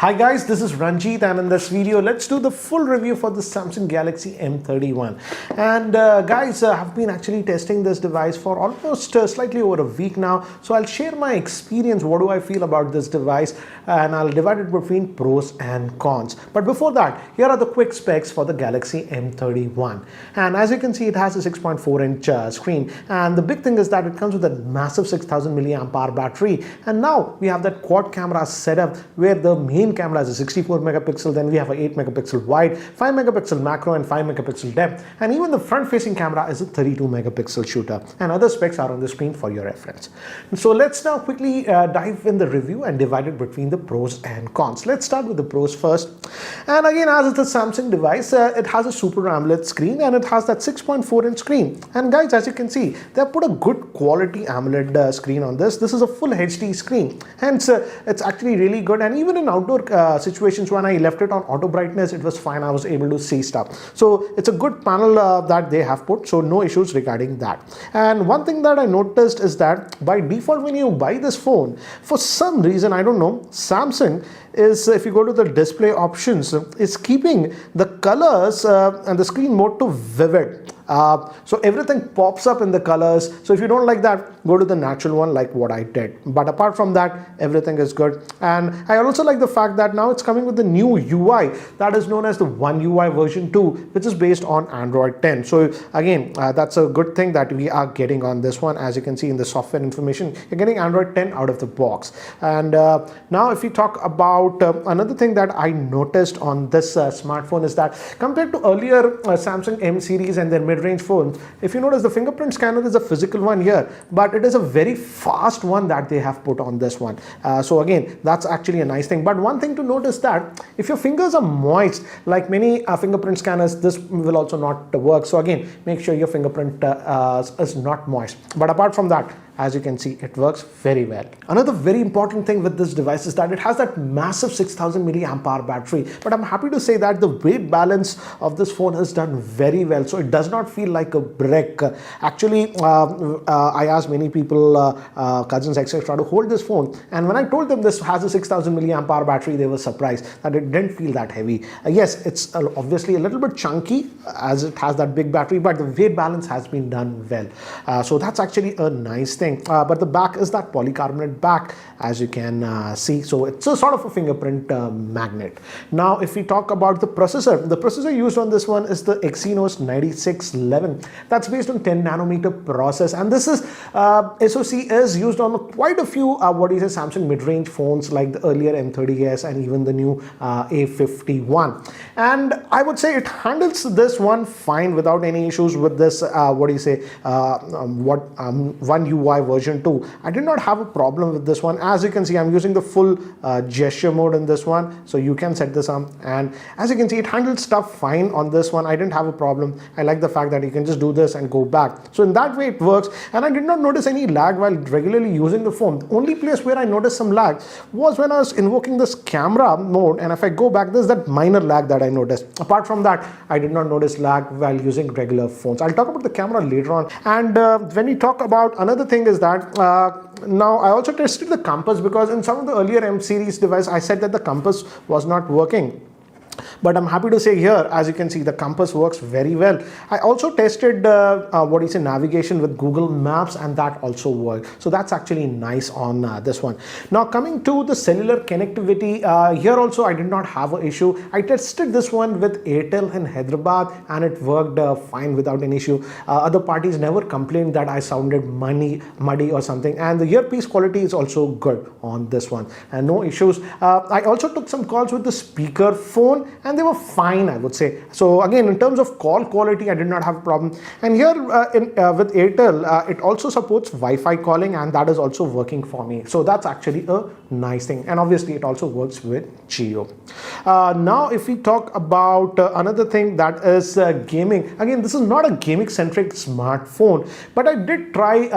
Hi guys, this is Ranjit, and in this video let's do the full review for the Samsung Galaxy M31. And guys, I've been actually testing this device for almost slightly over a week now, so I'll share my experience. What do I feel about this device, and I'll divide it between pros and cons. But before that, here are the quick specs for the Galaxy M31. And as you can see, it has a 6.4-inch screen, and the big thing is that it comes with a massive 6000 milliamp hour battery. And now we have that quad camera setup where the main camera is a 64 megapixel, then we have a 8 megapixel wide, 5 megapixel macro, and 5 megapixel depth, and even the front facing camera is a 32 megapixel shooter, and other specs are on the screen for your reference. So let's now quickly dive in the review and divide it between the pros and cons. Let's start with the pros first. And again, as it's a Samsung device, it has a Super AMOLED screen, and it has that 6.4-inch screen. And guys, as you can see, they have put a good quality AMOLED screen on this. This is a full HD screen, hence it's actually really good. And even in outdoor situations, when I left it on auto brightness, it was fine. I was able to see stuff. So it's a good panel that they have put, so no issues regarding that. And one thing that I noticed is that by default, when you buy this phone, for some reason, I don't know, Samsung is, if you go to the display options, is keeping the colors and the screen mode to vivid. So everything pops up in the colors. So if you don't like that, go to the natural one like what I did. But apart from that, everything is good. And I also like the fact that now it's coming with the new UI that is known as the One UI version 2, which is based on Android 10. So again, that's a good thing that we are getting on this one. As you can see in the software information, you're getting Android 10 out of the box. And now if we talk about another thing that I noticed on this smartphone is that compared to earlier Samsung M series and their mid-range phones, if you notice, the fingerprint scanner is a physical one here, but it is a very fast one that they have put on this one. So again, that's actually a nice thing. But one thing to notice that if your fingers are moist, like many fingerprint scanners, this will also not work. So again, make sure your fingerprint is not moist. But apart from that, as you can see, it works very well. Another very important thing with this device is that it has that massive 6000 milliamp hour battery. But I'm happy to say that the weight balance of this phone is done very well. So it does not feel like a brick. Actually, I asked many people, cousins, etc., to hold this phone. And when I told them this has a 6000 milliamp hour battery, they were surprised that it didn't feel that heavy. Yes, it's obviously a little bit chunky as it has that big battery, but the weight balance has been done well. So that's actually a nice thing. But the back is that polycarbonate back, as you can see. So it's a sort of a fingerprint magnet. Now, if we talk about the processor used on this one is the Exynos 9611. That's based on 10 nanometer process, and this is SoC is used on quite a few Samsung mid-range phones like the earlier M30s and even the new A51. And I would say it handles this one fine without any issues with this One UI version 2. I did not have a problem with this one. As you can see, I'm using the full gesture mode in this one, so you can set this up, and as you can see, it handles stuff fine on this one. I didn't have a problem. I like the fact that you can just do this and go back. So in that way it works, and I did not notice any lag while regularly using the phone. The only place where I noticed some lag was when I was invoking this camera mode, and if I go back, there's that minor lag that I noticed. Apart from that, I did not notice lag while using regular phones. I'll talk about the camera later on. And when we talk about another thing is that now I also tested the compass, because in some of the earlier M series device I said that the compass was not working. But I'm happy to say here, as you can see, the compass works very well. I also tested navigation with Google Maps, and that also worked. So that's actually nice on this one. Now coming to the cellular connectivity, here also I did not have an issue. I tested this one with Airtel in Hyderabad, and it worked fine without an issue. Other parties never complained that I sounded muddy or something, and the earpiece quality is also good on this one, and no issues. I also took some calls with the speaker phone, and they were fine, I would say. So again, in terms of call quality, I did not have a problem. And here with Airtel, it also supports Wi-Fi calling, and that is also working for me. So that's actually a nice thing. And obviously it also works with Geo. Now if we talk about another thing, that is gaming. Again, this is not a gaming centric smartphone, but I did try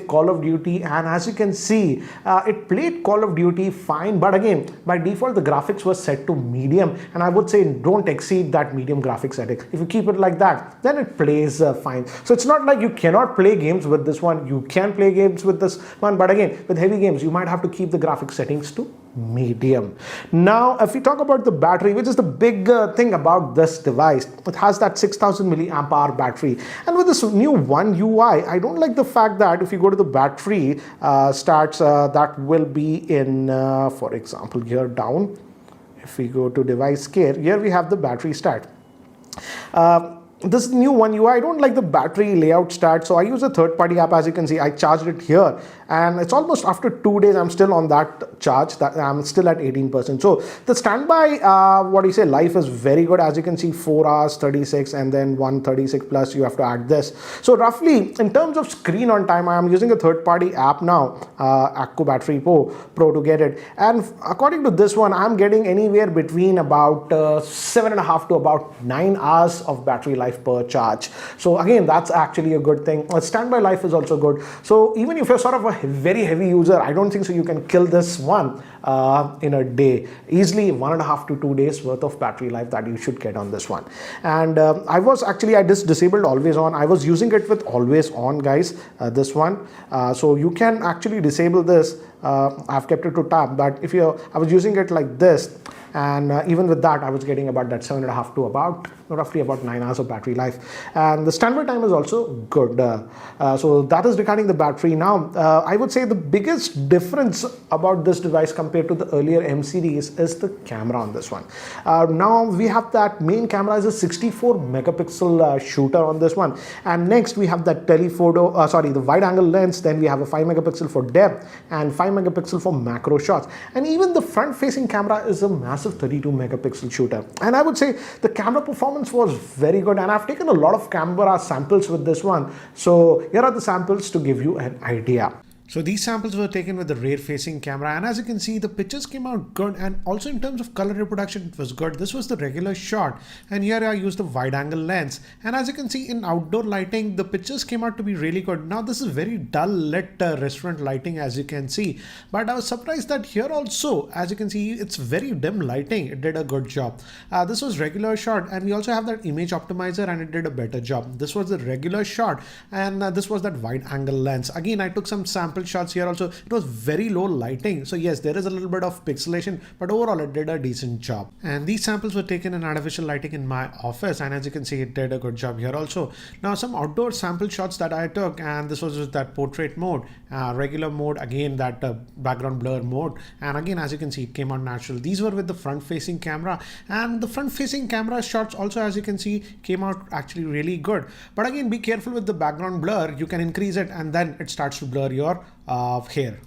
Call of Duty, and as you can see, it played Call of Duty fine. But again, by default the graphics were set to medium, medium, and I would say don't exceed that medium graphic setting. If you keep it like that, then it plays fine. So it's not like you cannot play games with this one. You can play games with this one, but again, with heavy games, you might have to keep the graphic settings to medium. Now, if we talk about the battery, which is the big thing about this device, it has that 6000 milliamp hour battery. And with this new One UI, I don't like the fact that if you go to the battery stats, that will be in, for example, here down. If we go to device care, here we have the battery stat. This new One UI, I don't like the battery layout stat, so I use a third-party app. As you can see, I charged it here, and it's almost after 2 days I'm still on that charge, that I'm still at 18%. So the standby life is very good. As you can see, 4 hours 36, and then 136 plus you have to add this. So roughly in terms of screen on time, I am using a third-party app now, Acco Battery Pro to get it, and according to this one, I'm getting anywhere between about 7.5 to about 9 hours of battery life per charge. So again, that's actually a good thing. Standby life is also good. So even if you're sort of a very heavy user, I don't think so you can kill this one in a day. Easily 1.5 to 2 days worth of battery life that you should get on this one. And I just disabled always on. I was using it with always on, guys, this one. So you can actually disable this. I've kept it to tab, but I was using it like this, and even with that I was getting about that 7.5 to about roughly about 9 hours of battery life, and the standby time is also good. So that is regarding the battery. Now I would say the biggest difference about this device compared to the earlier M series is the camera on this one. Now we have that main camera is a 64 megapixel shooter on this one, and next we have that the wide angle lens. Then we have a 5 megapixel for depth and 5 megapixel for macro shots, and even the front facing camera is a massive 32 megapixel shooter. And I would say the camera performance was very good, and I've taken a lot of camera samples with this one. So here are the samples to give you an idea. So these samples were taken with the rear facing camera, and as you can see, the pictures came out good, and also in terms of color reproduction it was good. This was the regular shot, and here I used the wide angle lens, and as you can see in outdoor lighting, the pictures came out to be really good. Now this is very dull lit restaurant lighting, as you can see, but I was surprised that here also, as you can see, it's very dim lighting. It did a good job. This was regular shot, and we also have that image optimizer, and it did a better job. This was the regular shot, and this was that wide angle lens. Again, I took some sample shots here also. It was very low lighting, so yes, there is a little bit of pixelation, but overall it did a decent job. And these samples were taken in artificial lighting in my office, and as you can see, it did a good job here also. Now some outdoor sample shots that I took, and this was with that portrait mode, regular mode, again that background blur mode, and again as you can see, it came out natural. These were with the front facing camera, and the front facing camera shots also, as you can see, came out actually really good. But again, be careful with the background blur. You can increase it, and then it starts to blur your hair.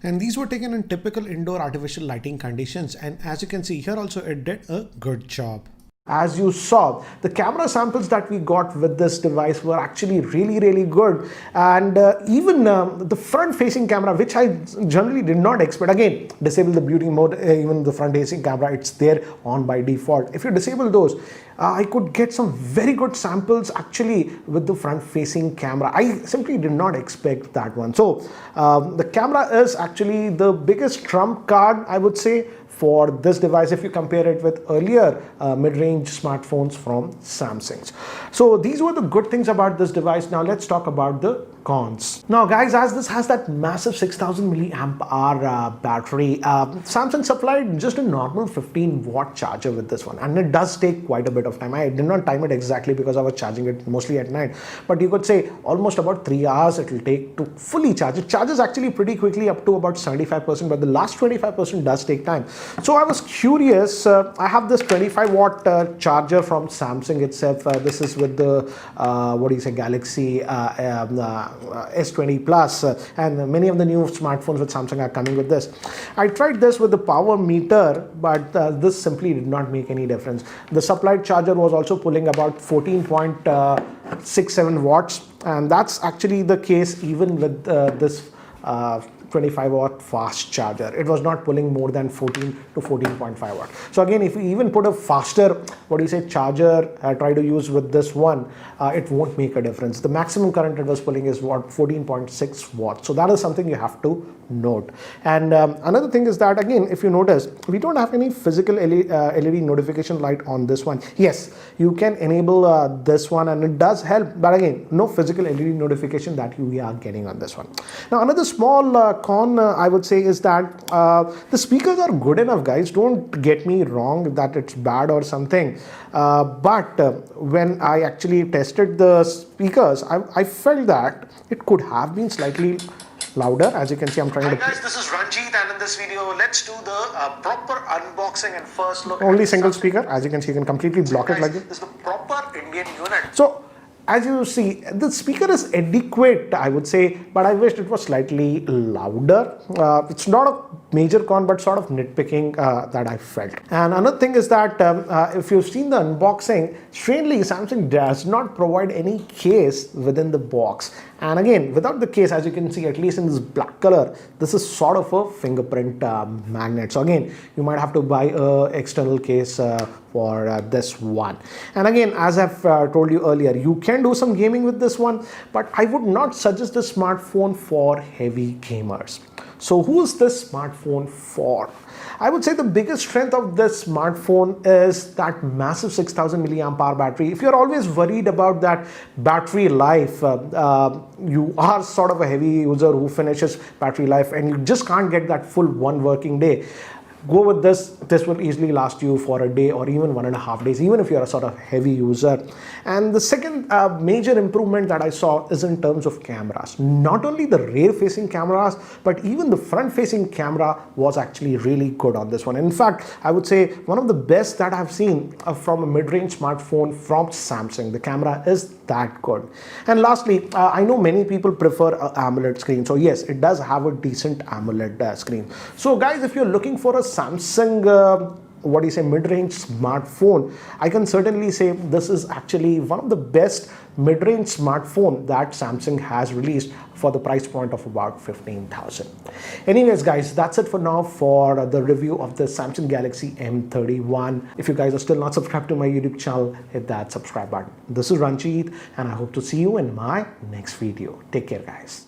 And these were taken in typical indoor artificial lighting conditions, and as you can see here also, it did a good job. As you saw, the camera samples that we got with this device were actually really good, and even the front facing camera, which I generally did not expect. Again, disable the beauty mode. Even the front facing camera, it's there on by default. If you disable those, I could get some very good samples actually with the front facing camera. I simply did not expect that one. So the camera is actually the biggest trump card, I would say, for this device if you compare it with earlier mid-range smartphones from Samsung. So these were the good things about this device. Now let's talk about the cons. Now guys, as this has that massive 6000 milliamp hour battery, Samsung supplied just a normal 15-watt charger with this one, and it does take quite a bit of time. I did not time it exactly because I was charging it mostly at night, but you could say almost about 3 hours it will take to fully charge. It charges actually pretty quickly up to about 75%, but the last 25% does take time. So I was curious. I have this 25-watt charger from Samsung itself. This is with the Galaxy S20 Plus, and many of the new smartphones with Samsung are coming with this. I tried this with the power meter, but this simply did not make any difference. The supplied charger was also pulling about 14.67 watts, and that's actually the case even with this 25 watt fast charger. It was not pulling more than 14 to 14.5 watt. So again, if you even put a faster, charger, try to use with this one, it won't make a difference. The maximum current it was pulling is 14.6 watts. So that is something you have to note. And another thing is that, again, if you notice, we don't have any physical LED notification light on this one. Yes, you can enable this one and it does help, but again, no physical LED notification that we are getting on this one. Now another small con I would say is that the speakers are good enough, guys. Don't get me wrong that it's bad or something, but when I actually tested the speakers, I felt that it could have been slightly louder. As you can see, I'm trying to. Hi guys, this is Ranjit, and in this video, let's do the proper unboxing and first look. Only single speaker. As you can see, you can completely block it like this. This is the proper Indian unit. So, as you see, the speaker is adequate, I would say, but I wished it was slightly louder. It's not a major con, but sort of nitpicking that I felt. And another thing is that if you've seen the unboxing, strangely, Samsung does not provide any case within the box. And again, without the case, as you can see, at least in this black color, this is sort of a fingerprint magnet. So again, you might have to buy an external case for this one. And again, as I've told you earlier, you can do some gaming with this one, but I would not suggest this smartphone for heavy gamers. So who is this smartphone for? I would say the biggest strength of this smartphone is that massive 6000 milliamp hour battery. If you're always worried about that battery life, you are sort of a heavy user who finishes battery life and you just can't get that full one working day. Go with this. This will easily last you for a day or even 1.5 days, even if you're a sort of heavy user. And the second major improvement that I saw is in terms of cameras. Not only the rear facing cameras, but even the front facing camera was actually really good on this one. In fact, I would say one of the best that I've seen from a mid-range smartphone from Samsung. The camera is that good. And lastly, I know many people prefer an AMOLED screen. So yes, it does have a decent AMOLED screen. So guys, if you're looking for a Samsung mid-range smartphone, I can certainly say this is actually one of the best mid-range smartphone that Samsung has released for the price point of about 15,000. Anyways guys, that's it for now for the review of the Samsung Galaxy M31. If you guys are still not subscribed to my YouTube channel, hit that subscribe button. This is Ranjit and I hope to see you in my next video. Take care guys.